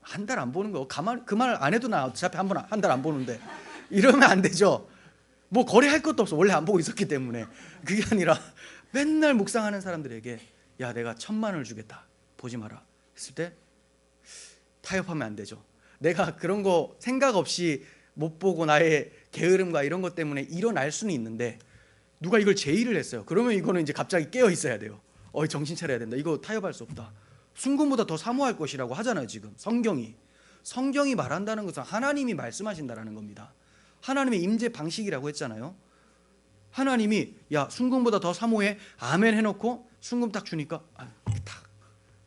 A: 한 달 안 보는 거 가만 그 말 안 해도 나 어차피 한 달 안 보는데 이러면 안 되죠. 뭐 거래할 것도 없어. 원래 안 보고 있었기 때문에. 그게 아니라 맨날 묵상하는 사람들에게 야, 내가 1,000만 원을 주겠다. 보지 마라. 했을 때 타협하면 안 되죠. 내가 그런 거 생각 없이 못 보고 나의 게으름과 이런 것 때문에 일어날 수는 있는데 누가 이걸 제의를 했어요. 그러면 이거는 이제 갑자기 깨어 있어야 돼요. 정신 차려야 된다. 이거 타협할 수 없다. 순금보다 더 사모할 것이라고 하잖아요. 지금 성경이 말한다는 것은 하나님이 말씀하신다라는 겁니다. 하나님의 임재 방식이라고 했잖아요. 하나님이 야, 순금보다 더 사모해. 아멘 해놓고 순금 딱 주니까 딱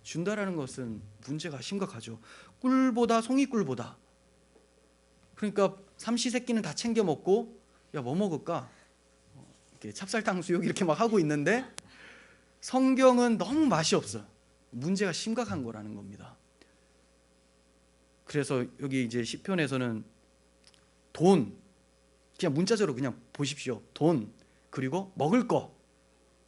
A: 준다라는 것은 문제가 심각하죠. 꿀보다 송이꿀보다. 그러니까 삼시세끼는 다 챙겨 먹고 야, 뭐 먹을까? 이렇게 찹쌀탕 수육 이렇게 막 하고 있는데 성경은 너무 맛이 없어요. 문제가 심각한 거라는 겁니다. 그래서 여기 이제 시편에서는 돈, 그냥 문자적으로 그냥 보십시오. 돈, 그리고 먹을 거.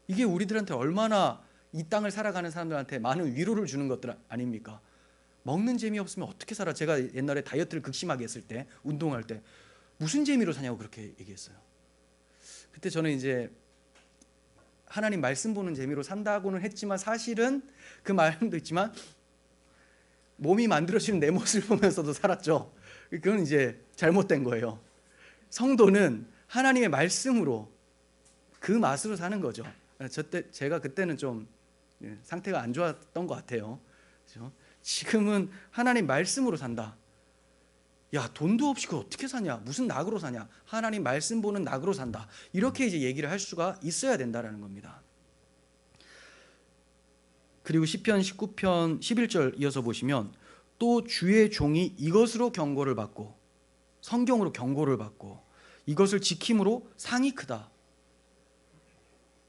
A: 이게 우리들한테 얼마나 이 땅을 살아가는 사람들한테 많은 위로를 주는 것들 아닙니까? 먹는 재미 없으면 어떻게 살아? 제가 옛날에 다이어트를 극심하게 했을 때, 운동할 때 무슨 재미로 사냐고 그렇게 얘기했어요. 그때 저는 이제 하나님 말씀 보는 재미로 산다고는 했지만 사실은 그 말도 있지만 몸이 만들어지는 내 모습을 보면서도 살았죠. 그건 이제 잘못된 거예요. 성도는 하나님의 말씀으로 그 맛으로 사는 거죠. 제가 그때는 좀 상태가 안 좋았던 것 같아요. 그렇죠? 지금은 하나님 말씀으로 산다. 야, 돈도 없이 그걸 어떻게 사냐? 무슨 낙으로 사냐? 하나님 말씀 보는 낙으로 산다. 이렇게 이제 얘기를 할 수가 있어야 된다라는 겁니다. 그리고 시편 19편 11절 이어서 보시면 또 주의 종이 이것으로 경고를 받고 성경으로 경고를 받고 이것을 지킴으로 상이 크다.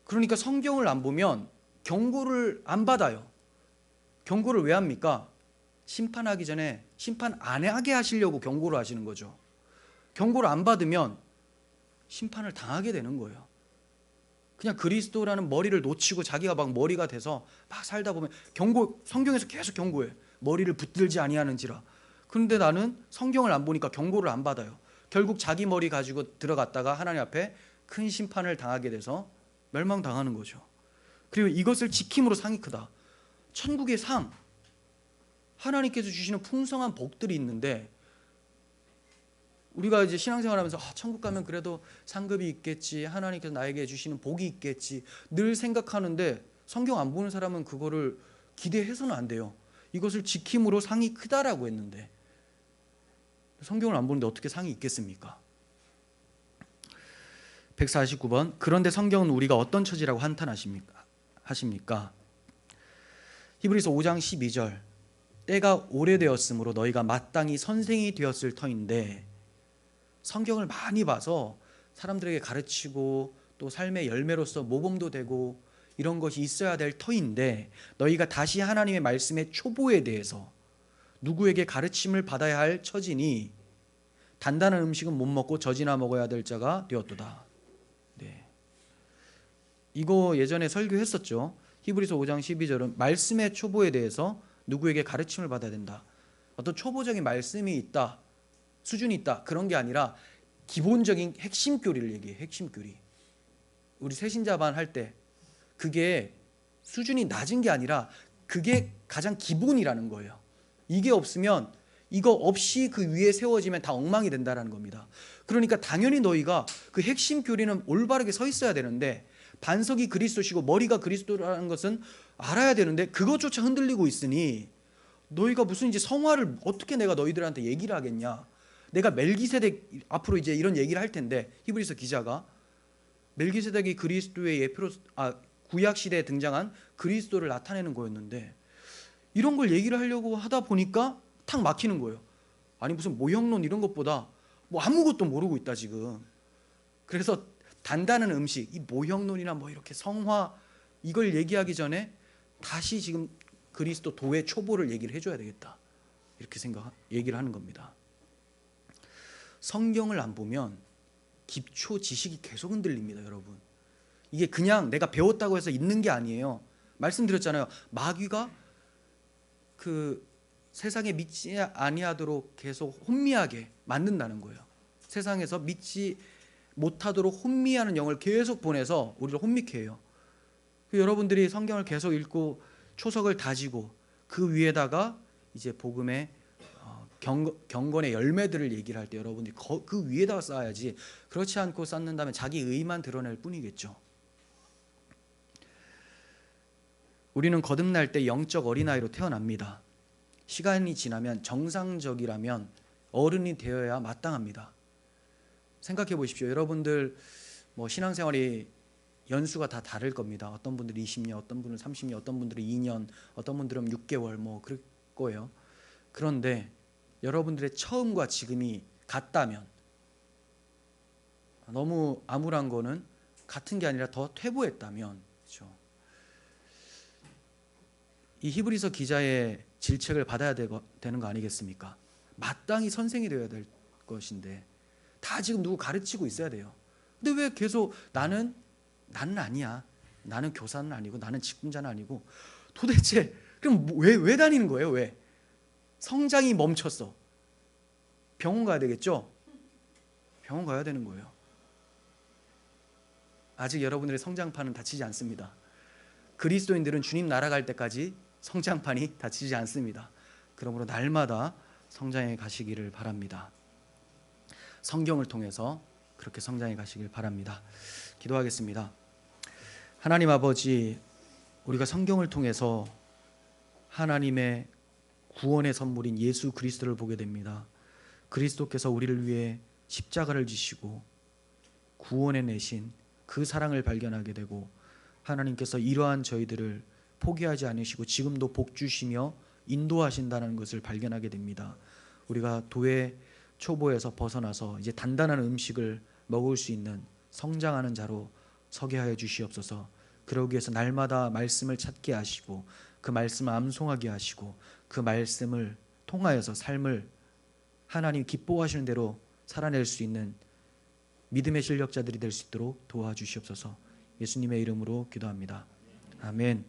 A: 그러니까 성경을 안 보면 경고를 안 받아요. 경고를 왜 합니까? 심판하기 전에 심판 안 하게 하시려고 경고를 하시는 거죠. 경고를 안 받으면 심판을 당하게 되는 거예요. 그냥 그리스도라는 머리를 놓치고 자기가 막 머리가 돼서 막 살다 보면 성경에서 계속 경고해. 머리를 붙들지 아니하는지라. 그런데 나는 성경을 안 보니까 경고를 안 받아요. 결국 자기 머리 가지고 들어갔다가 하나님 앞에 큰 심판을 당하게 돼서 멸망당하는 거죠. 그리고 이것을 지킴으로 상이 크다. 천국의 상, 하나님께서 주시는 풍성한 복들이 있는데 우리가 이제 신앙생활하면서 천국 가면 그래도 상급이 있겠지, 하나님께서 나에게 주시는 복이 있겠지 늘 생각하는데 성경 안 보는 사람은 그거를 기대해서는 안 돼요. 이것을 지킴으로 상이 크다라고 했는데 성경을 안 보는데 어떻게 상이 있겠습니까? 149번 그런데 성경은 우리가 어떤 처지라고 하십니까? 히브리서 5장 12절 때가 오래되었으므로 너희가 마땅히 선생이 되었을 터인데 성경을 많이 봐서 사람들에게 가르치고 또 삶의 열매로서 모범도 되고 이런 것이 있어야 될 터인데 너희가 다시 하나님의 말씀의 초보에 대해서 누구에게 가르침을 받아야 할 처지니 단단한 음식은 못 먹고 젖이나 먹어야 될 자가 되었도다. 네. 이거 예전에 설교했었죠. 히브리서 5장 12절은 말씀의 초보에 대해서 누구에게 가르침을 받아야 된다. 어떤 초보적인 말씀이 있다, 수준이 있다 그런 게 아니라 기본적인 핵심 교리를 얘기해. 핵심 교리. 우리 새신자반 할 때 그게 수준이 낮은 게 아니라 그게 가장 기본이라는 거예요. 이게 없으면 이거 없이 그 위에 세워지면 다 엉망이 된다는 겁니다. 그러니까 당연히 너희가 그 핵심 교리는 올바르게 서 있어야 되는데 반석이 그리스도시고 머리가 그리스도라는 것은 알아야 되는데 그것조차 흔들리고 있으니 너희가 무슨 이제 성화를 어떻게 내가 너희들한테 얘기를 하겠냐. 내가 멜기세덱 앞으로 이제 이런 얘기를 할 텐데 히브리서 기자가 멜기세덱이 그리스도의 예표로 구약 시대에 등장한 그리스도를 나타내는 거였는데 이런 걸 얘기를 하려고 하다 보니까 탁 막히는 거예요. 아니 무슨 모형론 이런 것보다 뭐 아무것도 모르고 있다 지금. 그래서 단단한 음식, 이 모형론이나 뭐 이렇게 성화 이걸 얘기하기 전에 다시 지금 그리스도 도의 초보를 얘기를 해줘야 되겠다. 이렇게 얘기를 하는 겁니다. 성경을 안 보면 기초 지식이 계속 흔들립니다, 여러분. 이게 그냥 내가 배웠다고 해서 있는 게 아니에요. 말씀드렸잖아요. 마귀가 그 세상에 믿지 아니하도록 계속 혼미하게 만든다는 거예요. 세상에서 믿지 못하도록 혼미하는 영을 계속 보내서 우리를 혼미케 해요. 여러분들이 성경을 계속 읽고 초석을 다지고 그 위에다가 이제 복음의 경건의 열매들을 얘기를 할 때 여러분들이 그 위에다가 쌓아야지, 그렇지 않고 쌓는다면 자기 의만 드러낼 뿐이겠죠. 우리는 거듭날 때 영적 어린아이로 태어납니다. 시간이 지나면 정상적이라면 어른이 되어야 마땅합니다. 생각해 보십시오. 여러분들 신앙생활이 연수가 다 다를 겁니다. 어떤 분들이 20년, 어떤 분은 30년, 어떤 분들은 2년, 어떤 분들은 6개월 그럴 거예요. 그런데 여러분들의 처음과 지금이 같다면, 너무 암울한 거는 같은 게 아니라 더 퇴보했다면, 그렇죠? 이 히브리서 기자의 질책을 받아야 되는 거 아니겠습니까? 마땅히 선생이 되어야 될 것인데 다 지금 누구 가르치고 있어야 돼요. 근데 왜 계속 나는 아니야, 나는 교사는 아니고, 나는 직분자는 아니고, 도대체 그럼 왜 다니는 거예요? 왜? 성장이 멈췄어. 병원 가야 되겠죠? 병원 가야 되는 거예요. 아직 여러분들의 성장판은 닫히지 않습니다. 그리스도인들은 주님 나라 갈 때까지 성장판이 닫히지 않습니다. 그러므로 날마다 성장해 가시기를 바랍니다. 성경을 통해서 그렇게 성장해 가시길 바랍니다. 기도하겠습니다. 하나님 아버지, 우리가 성경을 통해서 하나님의 구원의 선물인 예수 그리스도를 보게 됩니다. 그리스도께서 우리를 위해 십자가를 지시고 구원해 내신 그 사랑을 발견하게 되고, 하나님께서 이러한 저희들을 포기하지 않으시고 지금도 복 주시며 인도하신다는 것을 발견하게 됩니다. 우리가 도의 초보에서 벗어나서 이제 단단한 음식을 먹을 수 있는 성장하는 자로 서게 하여 주시옵소서. 그러기 위해서 날마다 말씀을 찾게 하시고 그 말씀을 암송하게 하시고 그 말씀을 통하여서 삶을 하나님 기뻐하시는 대로 살아낼 수 있는 믿음의 실력자들이 될 수 있도록 도와주시옵소서. 예수님의 이름으로 기도합니다. 아멘.